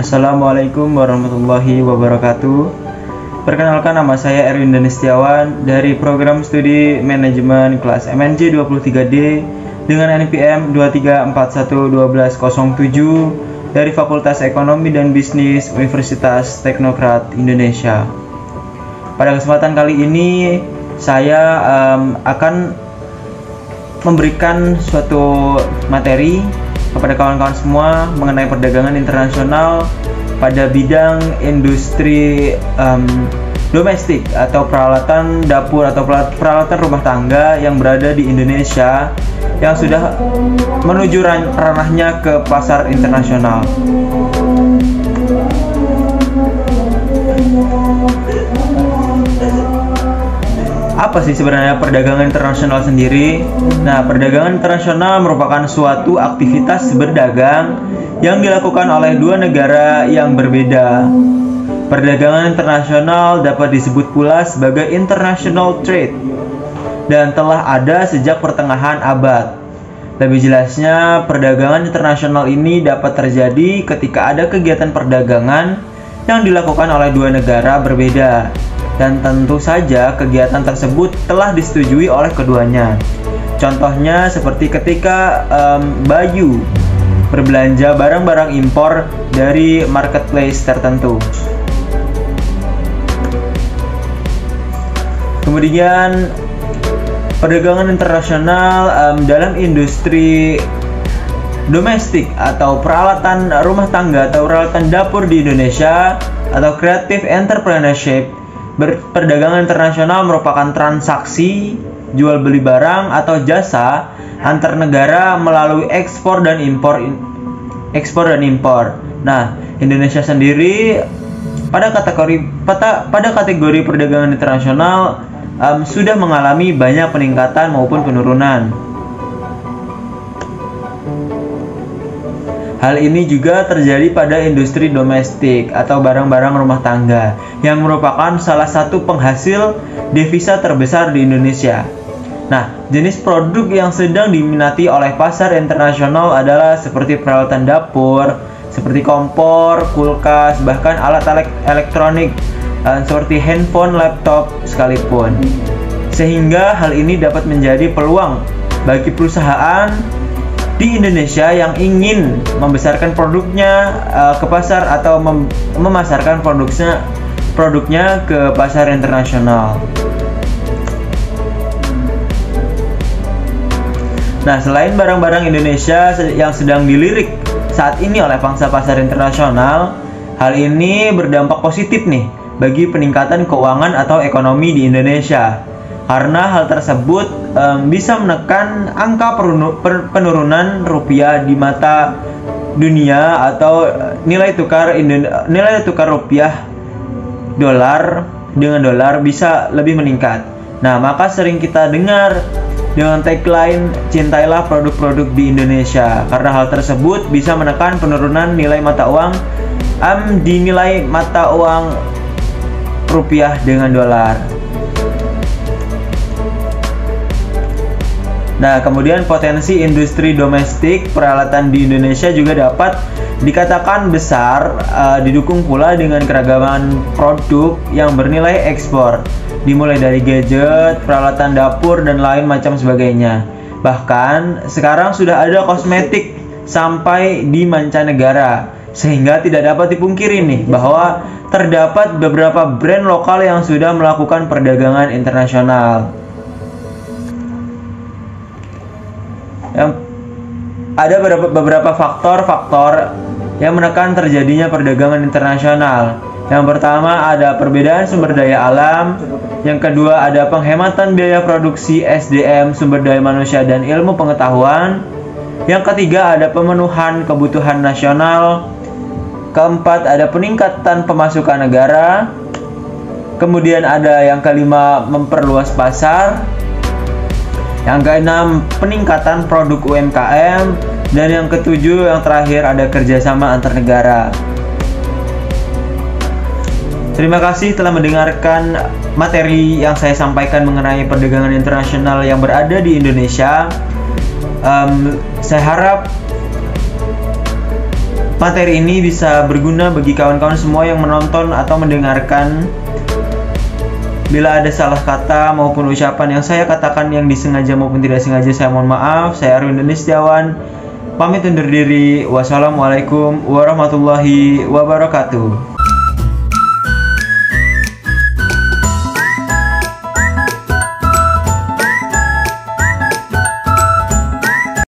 Assalamualaikum warahmatullahi wabarakatuh. Perkenalkan, nama saya Erwin Danistiawan dari program studi manajemen kelas MNJ 23D dengan NPM 23411207 dari Fakultas Ekonomi dan Bisnis Universitas Teknokrat Indonesia. Pada kesempatan kali ini saya akan memberikan suatu materi kepada kawan-kawan semua mengenai perdagangan internasional pada bidang industri domestik atau peralatan dapur atau peralatan rumah tangga yang berada di Indonesia yang sudah menuju ranahnya ke pasar internasional. Apa sih sebenarnya perdagangan internasional sendiri? Nah, perdagangan internasional merupakan suatu aktivitas berdagang yang dilakukan oleh dua negara yang berbeda. Perdagangan internasional dapat disebut pula sebagai international trade dan telah ada sejak pertengahan abad. Lebih jelasnya, perdagangan internasional ini dapat terjadi ketika ada kegiatan perdagangan yang dilakukan oleh dua negara berbeda. Dan tentu saja kegiatan tersebut telah disetujui oleh keduanya. Contohnya seperti ketika Bayu berbelanja barang-barang impor dari marketplace tertentu. Kemudian perdagangan internasional dalam industri domestik atau peralatan rumah tangga atau peralatan dapur di Indonesia atau creative entrepreneurship. Perdagangan internasional merupakan transaksi jual beli barang atau jasa antar negara melalui ekspor dan impor. Nah, Indonesia sendiri pada kategori perdagangan internasional sudah mengalami banyak peningkatan maupun penurunan. Hal ini juga terjadi pada industri domestik atau barang-barang rumah tangga yang merupakan salah satu penghasil devisa terbesar di Indonesia. Nah, jenis produk yang sedang diminati oleh pasar internasional adalah seperti peralatan dapur, seperti kompor, kulkas, bahkan alat elektronik seperti handphone, laptop sekalipun. Sehingga hal ini dapat menjadi peluang bagi perusahaan di Indonesia yang ingin membesarkan produknya ke pasar atau memasarkan produknya ke pasar internasional. Nah, selain barang-barang Indonesia yang sedang dilirik saat ini oleh pangsa pasar internasional, hal ini berdampak positif nih bagi peningkatan keuangan atau ekonomi di Indonesia. Karena hal tersebut bisa menekan angka penurunan rupiah di mata dunia atau nilai tukar rupiah dolar dengan dolar bisa lebih meningkat. Nah, maka sering kita dengar dengan tagline "Cintailah produk-produk di Indonesia" karena hal tersebut bisa menekan penurunan nilai mata uang di nilai mata uang rupiah dengan dolar. Nah, kemudian potensi industri domestik peralatan di Indonesia juga dapat dikatakan besar, didukung pula dengan keragaman produk yang bernilai ekspor, dimulai dari gadget, peralatan dapur, dan lain macam sebagainya. Bahkan, sekarang sudah ada kosmetik sampai di mancanegara, sehingga tidak dapat dipungkiri nih bahwa terdapat beberapa brand lokal yang sudah melakukan perdagangan internasional. Ada beberapa faktor yang menekan terjadinya perdagangan internasional. Yang pertama ada perbedaan sumber daya alam. Yang kedua ada penghematan biaya produksi SDM, sumber daya manusia, dan ilmu pengetahuan. Yang ketiga ada pemenuhan kebutuhan nasional. Keempat ada peningkatan pemasukan negara. Kemudian ada yang kelima memperluas pasar. Yang keenam, peningkatan produk UMKM. Dan yang ketujuh, yang terakhir, ada kerjasama antar negara. Terima kasih telah mendengarkan materi yang saya sampaikan mengenai perdagangan internasional yang berada di Indonesia. Saya harap materi ini bisa berguna bagi kawan-kawan semua yang menonton atau mendengarkan. Bila ada salah kata maupun ucapan yang saya katakan yang disengaja maupun tidak sengaja, saya mohon maaf. Saya Arwin Deni Setiawan, pamit undur diri. Wassalamualaikum warahmatullahi wabarakatuh.